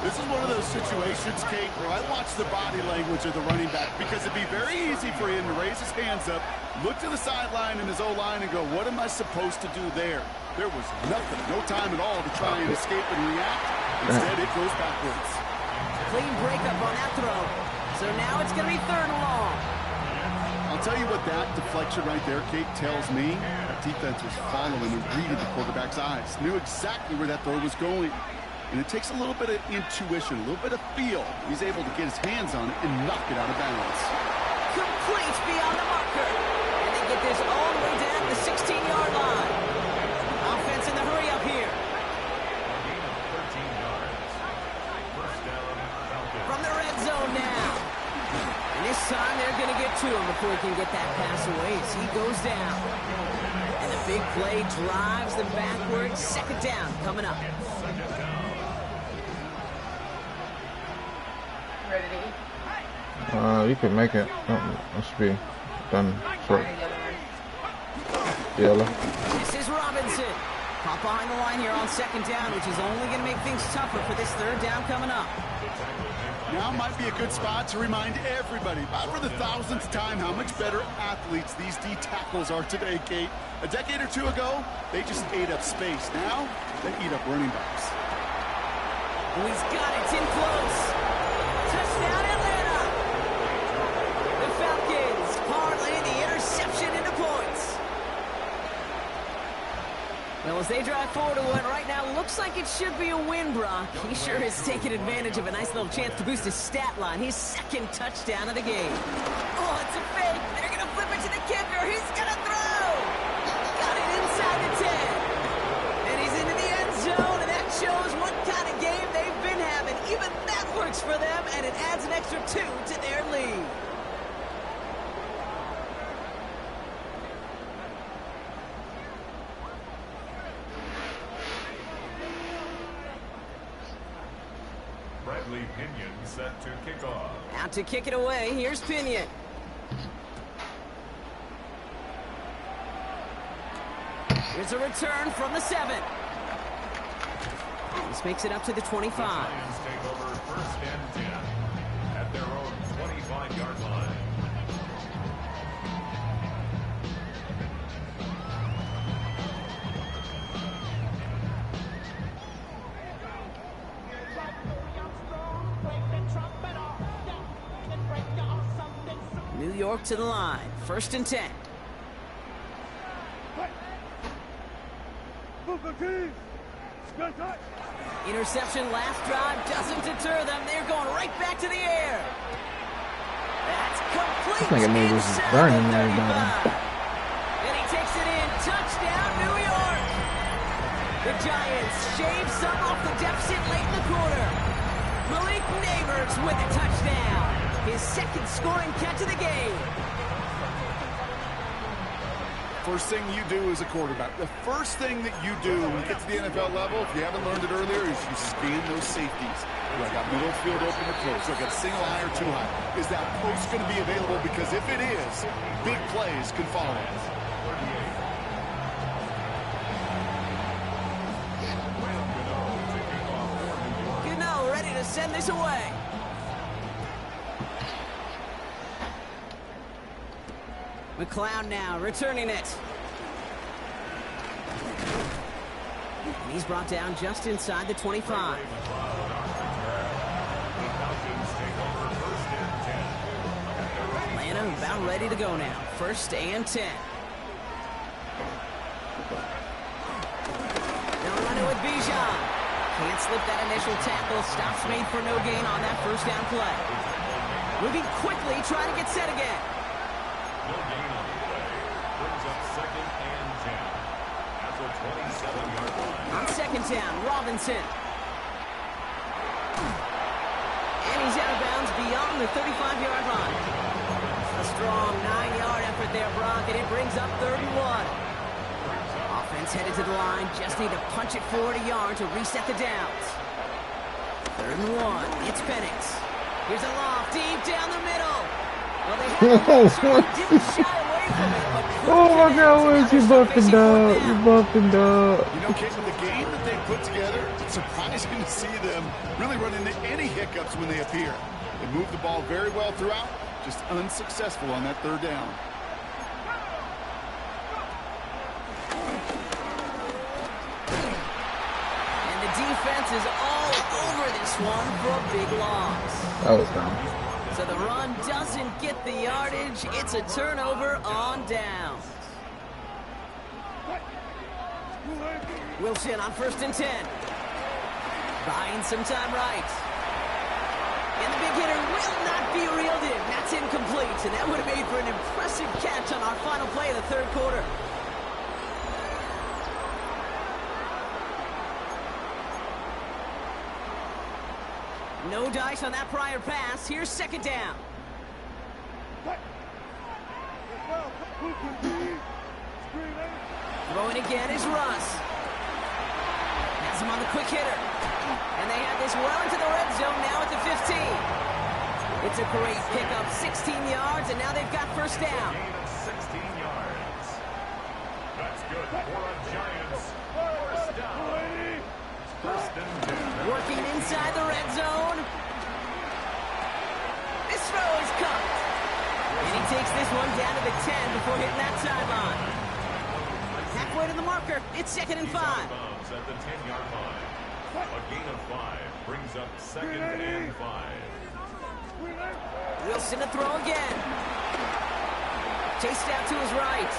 This is one of those situations, Kate, where I watch the body language of the running back because it'd be very easy for him to raise his hands up, look to the sideline in his O-line and go, what am I supposed to do there? There was nothing, no time at all to try and escape and react. Instead, it goes backwards. Clean breakup on that throw. So now it's going to be 3rd and long. I'll tell you what that deflection right there, Kate, tells me. That defense was following and reading the quarterback's eyes. Knew exactly where that throw was going. And it takes a little bit of intuition, a little bit of feel. He's able to get his hands on it and knock it out of bounds. Complete beyond the marker. And they get this all the way down to the 16-yard line. Offense in the hurry up here. Gain of 13 yards. 1st down, Falcons. From the red zone now. And this time they're going to get to him before he can get that pass away as he goes down. And the big play drives them backwards. 2nd down coming up. You can make it. Oh, it should be done short. Yellow. This is Robinson. Caught behind the line here on second down, which is only going to make things tougher for this third down coming up. Now might be a good spot to remind everybody, about for the 1,000th time, how much better athletes these D tackles are today, Kate. A decade or two ago, they just ate up space. Now, they eat up running backs. He's got it. It's in close. Touchdown, Atlanta. The Falcons parlay the interception into points. Well, as they drive forward to one right now, looks like it should be a win, Brock. He sure has taken advantage of a nice little chance to boost his stat line. His second touchdown of the game. Oh, it's a fake. They're going to flip it to the kicker. He's going to throw. Got it inside the 10. And he's into the end zone, and that shows what kind of game they've been having. Even that works for them, and it adds an extra 2 to their lead. Bradley Pinion set to kick off. Out to kick it away. Here's Pinion. Here's a return from the 7. This makes it up to the 25. The Giants take over first and 10 at their own 25-yard line. New York to the line. First and 10. Interception last drive doesn't deter them. They're going right back to the air. That's complete. I think it made this burning everybody. And he takes it in. Touchdown, New York. The Giants shave some off the deficit late in the quarter. Malik Nabers with a touchdown. His second scoring catch of the game. First thing you do as a quarterback, the first thing that you do when you get to the NFL level, if you haven't learned it earlier, is you scan those safeties. Do I got middle field open or close? Do I got single high or two high? Is that post going to be available? Because if it is, big plays can follow. Gano ready to send this away. McLeod now returning it. And he's brought down just inside the 25. Atlanta about ready to go now. First and 10. They'll run it with Bijan. Can't slip that initial tackle. Stops made for no gain on that first down play. Moving quickly, trying to get set again. No gain on the play. Brings up second and 10 at the 27-yard line. On second down, Robinson. And he's out of bounds beyond the 35-yard line. A strong 9-yard effort there, Brock, and it brings up 3rd and 1. Offense headed to the line. Just need to punch it forward a yard to reset the downs. 3rd and 1. It's Penix. Here's a loft deep down the middle. Well, they didn't shy away from it, but oh my God, where's you bumping, dog? You bumping, dog. You know, Kate, with the game that they put together, it's surprising to see them really run into any hiccups when they appear. They moved the ball very well throughout, just unsuccessful on that 3rd down. And the defense is all over this one for a big loss. That was dumb. So the run doesn't get the yardage. It's a turnover on downs. Wilson on 1st and 10. Buying some time right. And the big hitter will not be reeled in. That's incomplete. And that would have made for an impressive catch on our final play of the 3rd quarter. No dice on that prior pass. Here's 2nd down. Throwing again is Russ. Has him on the quick hitter. And they have this well into the red zone now at the 15. It's a great pickup. 16 yards, and now they've got 1st down. Gain of 16 yards. That's good for a Giants first takes this one down to the 10 before hitting that sideline. Halfway to the marker. It's 2nd and 5. At the 10-yard line. A gain of 5 brings up 2nd and 5. Wilson to throw again. Chased out to his right.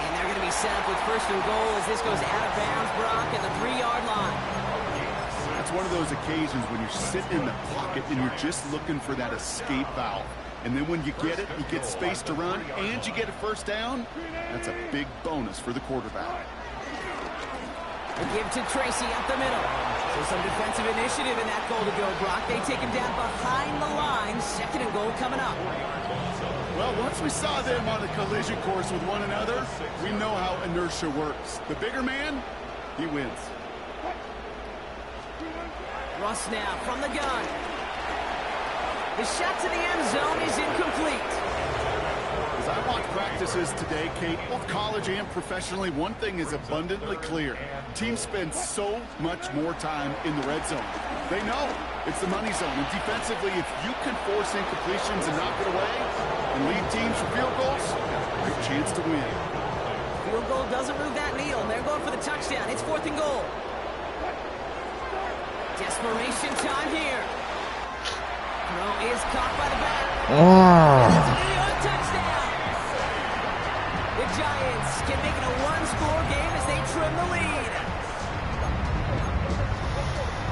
And they're going to be set up with 1st and goal as this goes out of bounds, Brock, at the 3-yard line. It's one of those occasions when you're sitting in the pocket and you're just looking for that escape valve. And then when you get it, you get space to run, and you get a 1st down. That's a big bonus for the quarterback. A give to Tracy up the middle. So some defensive initiative in that goal to go, Brock. They take him down behind the line. 2nd and goal coming up. Well, once we saw them on a collision course with one another, we know how inertia works. The bigger man, he wins. Russ now from the gun. The shot to the end zone is incomplete. As I watch practices today, Kate, both college and professionally, one thing is abundantly clear. Teams spend so much more time in the red zone. They know it's the money zone. And defensively, if you can force incompletions and knock it away and lead teams for field goals, great chance to win. Field goal doesn't move that needle, and they're going for the touchdown. It's 4th and goal. Desperation time here. Throw is caught by the back. That's a New York touchdown. The Giants can make it a 1-score game as they trim the lead.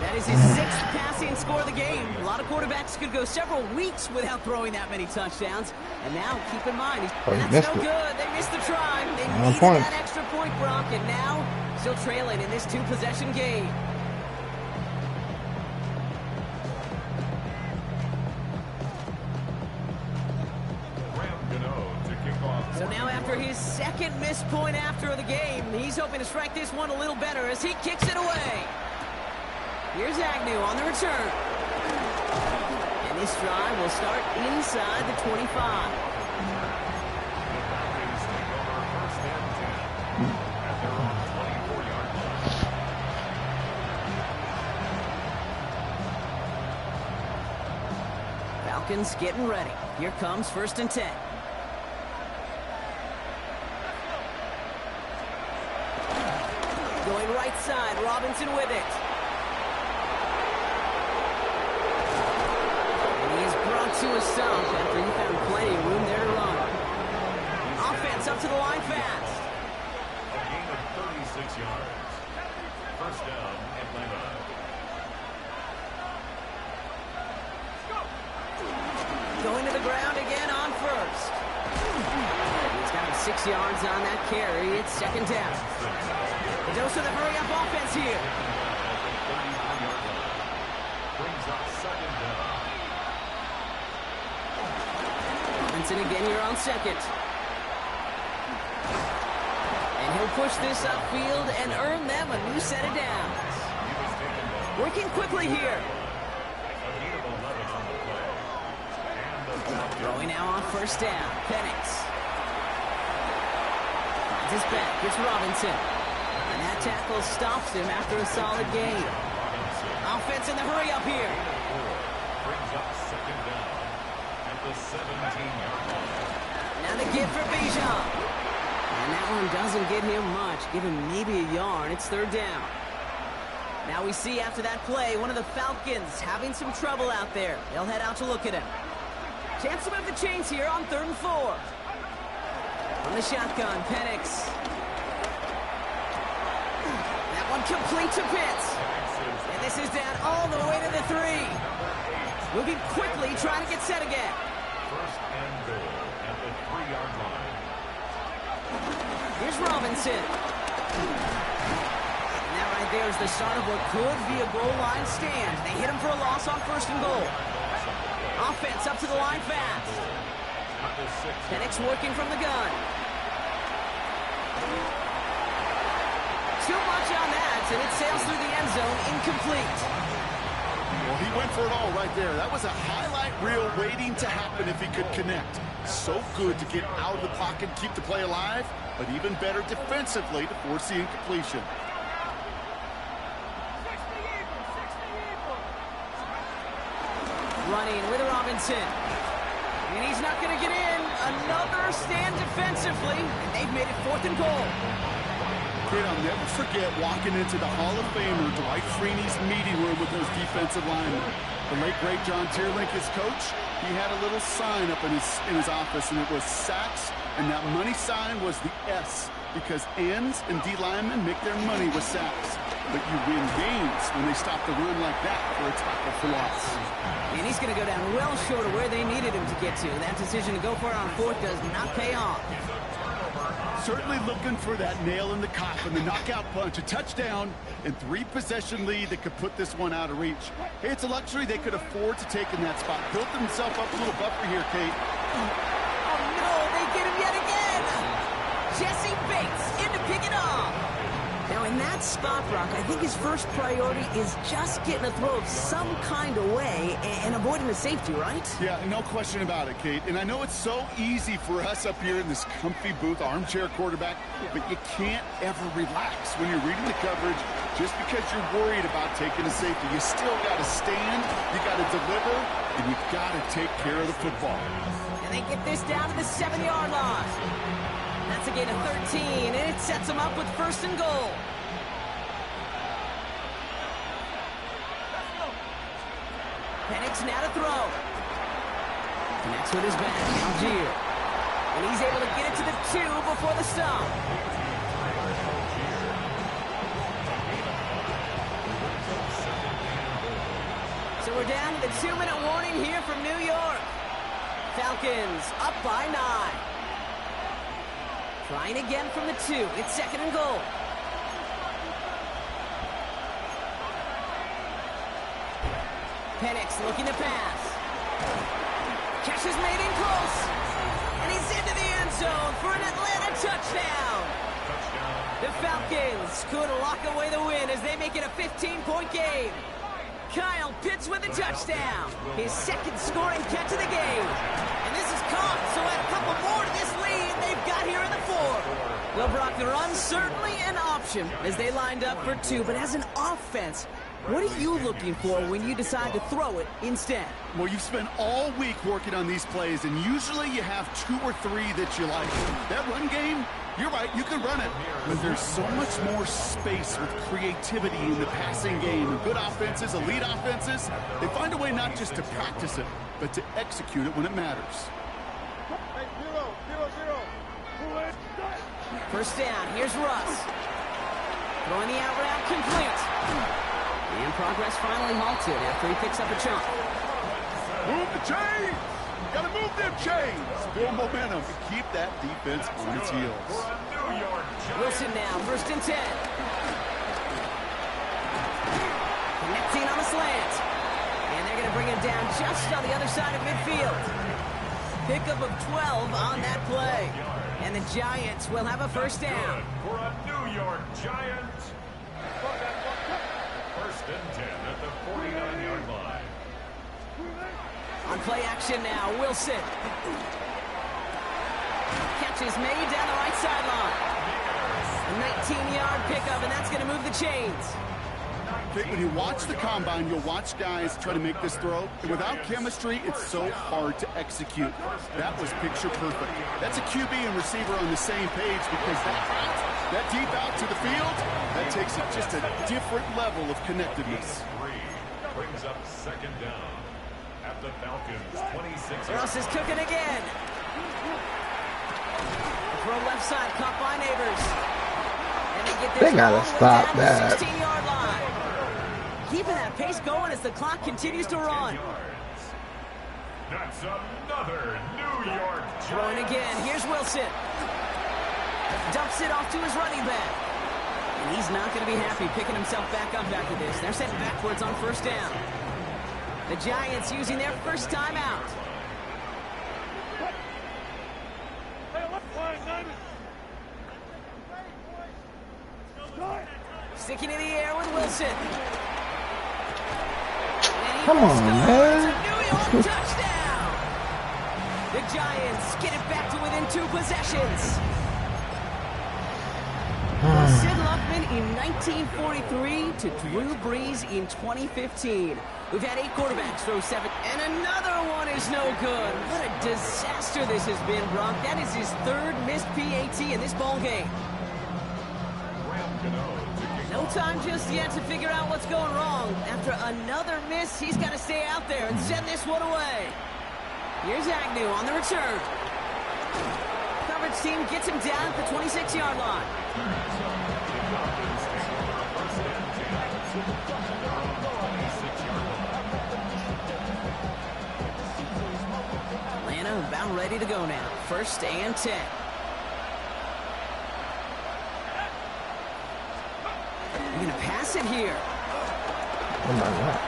That is his 6th passing score of the game. A lot of quarterbacks could go several weeks without throwing that many touchdowns. And now, keep in mind, that's no good. They missed the try. They needed that extra point, Brock, and now still trailing in this 2-possession game. So now after his 2nd missed point after the game, he's hoping to strike this one a little better as he kicks it away. Here's Agnew on the return. And this drive will start inside the 25. Falcons getting ready. Here comes 1st and 10. Going right side, Robinson with it. And he is brought to a stop after he found plenty of room there to run. Offense up to the line fast. A gain of 36 yards. 1st down, Atlanta. Going to the ground again on 1st. He's got him 6 yards on that carry. It's 2nd down. The dose of the hurry-up offense here. Brings up 2nd down. Robinson again here on 2nd. And he'll push this upfield and earn them a new set of downs. Working quickly here. Throwing now on 1st down. Penix. Finds his back. It's Robinson. And that tackle stops him after a solid gain. Offense in the hurry up here. Brings up 2nd down at the 17-yard line. Now the give for Bijan. And that one doesn't get him much. Give him maybe a yard. It's 3rd down. Now we see after that play, one of the Falcons having some trouble out there. They'll head out to look at him. Chance to move the chains here on 3rd and 4. From the shotgun, Penix. That one complete to Pitts. And this is down all the way to the 3. Moving quickly, trying to get set again. 1st and goal at the 3-yard line. Here's Robinson. And that right there is the start of what could be a goal line stand. They hit him for a loss on 1st and goal. Offense up to the line fast. Penix working from the gun. Too much on that, and it sails through the end zone, incomplete. Well, he went for it all right there. That was a highlight reel waiting to happen if he could connect. So good to get out of the pocket, keep the play alive, but even better defensively to force the incompletion. Running with Robinson. And he's not going to get in. Another stand defensively. And they've made it 4th and goal. Kid, I'll never forget walking into the Hall of Famer Dwight Freeney's meeting room with those defensive linemen. The late, great John Teerlink, his coach, he had a little sign up in his office, and it was sacks, and that money sign was the S, because ends and D linemen make their money with sacks. But you win games when they stop the run like that for a tackle for loss. And he's going to go down well short of where they needed him to get to. That decision to go for it on 4th does not pay off. Certainly looking for that nail in the coffin, the knockout punch, a touchdown, and 3-possession lead that could put this one out of reach. Hey, it's a luxury they could afford to take in that spot. Built himself up a little buffer here, Kate. Oh, no, they get him yet again. Jesse Bates in to pick it off. Now, in that spot, Brock, I think his first priority is just getting a throw of some kind of way and avoiding the safety, right? Yeah, no question about it, Kate. And I know it's so easy for us up here in this comfy booth, armchair quarterback, but you can't ever relax when you're reading the coverage just because you're worried about taking a safety. You still got to stand, you got to deliver, and you got to take care of the football. And they get this down to the 7-yard line. That's a gain of 13, and it sets them up with 1st and goal. Penix now to throw. Connects with his back, Algier. And he's able to get it to the 2 before the stop. So we're down to the 2-minute warning here from New York. Falcons up by 9. Trying again from the 2. It's 2nd and goal. Penix looking to pass. Catch is made in close. And he's into the end zone for an Atlanta touchdown. The Falcons could lock away the win as they make it a 15-point game. Kyle Pitts with a touchdown. His 2nd scoring catch of the game. And this is caught, so add a couple more to this lead they've got here in the 4th. Well, Brock, the run's certainly an option as they lined up for 2, but as an offense, what are you looking for when you decide to throw it instead? Well, you've spent all week working on these plays, and usually you have 2 or 3 that you like. That run game, you're right, you can run it. But there's so much more space with creativity in the passing game. And good offenses, elite offenses, they find a way not just to practice it, but to execute it when it matters. 1st down, here's Russ. Throwing the out route complete. And progress finally halted after he picks up a chunk. Move the chains! Gotta move them chains! Build momentum to keep that defense on its heels. Wilson now, 1st and 10. Connecting on the slant. And they're going to bring him down just on the other side of midfield. Pickup of 12 on that play. And the Giants will have a 1st down. For a New York Giants. 1st and 10 at the 49-yard line. On play action now, Wilson. Catch is made down the right sideline. A 19-yard pickup, and that's going to move the chains. When you watch the combine, you'll watch guys try to make this throw. And without chemistry, it's so hard to execute. That was picture perfect. That's a QB and receiver on the same page because that deep out to the field, that takes it just a different level of connectedness. Brings up 2nd down at the Falcons 26. Russ is cooking again. Throw left side, caught by Neighbors. And they get this They gotta stop that. 16-yard line. Keeping that pace going as the clock continues to run. That's another New York Giants. Throwing again. Here's Wilson. Dumps it off to his running back. And he's not going to be happy picking himself back up after this. They're sent backwards on 1st down. The Giants using their 1st time out. Sticking in the air with Wilson. Come on, man. New York touchdown. The Giants get it back to within 2 possessions. Sid Luck Allen in 1943 to Drew Brees in 2015. We've had 8 quarterbacks throw 7, and another one is no good. What a disaster this has been, Brock. That is his 3rd missed PAT in this ball game. No time just yet to figure out what's going wrong. After another miss, he's got to stay out there and send this one away. Here's Agnew on the return. Coverage team gets him down at the 26-yard line. Atlanta about ready to go now. 1st and 10. You're going to pass it here. Oh my God.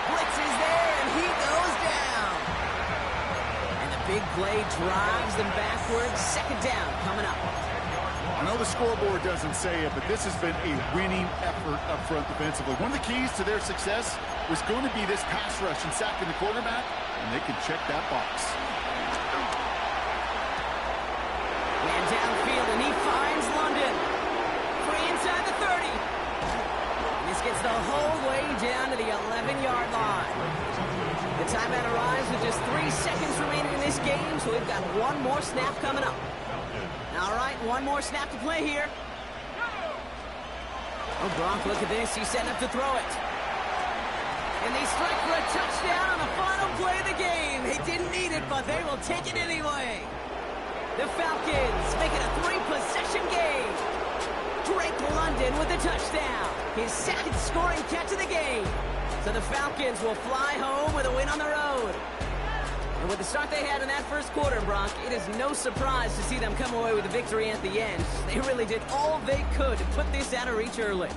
Blitz is there, and he goes down. And the big play drives them backwards. 2nd down coming up. I know the scoreboard doesn't say it, but this has been a winning effort up front defensively. One of the keys to their success was going to be this pass rush and sacking the quarterback, and they can check that box. Man downfield, and he finds London. Free inside the 30. And this gets the whole way down to the 11-yard line. The timeout arrives with just 3 seconds remaining in this game, so we've got one more snap coming up. All right, one more snap to play here. Oh, Gronk, look at this. He's setting up to throw it. And they strike for a touchdown on the final play of the game. They didn't need it, but they will take it anyway. The Falcons make it a 3-possession game. Drake London with the touchdown. His 2nd scoring catch of the game. So the Falcons will fly home with a win on the road. And with the start they had in that 1st quarter, Brock, it is no surprise to see them come away with a victory at the end. They really did all they could to put this out of reach early.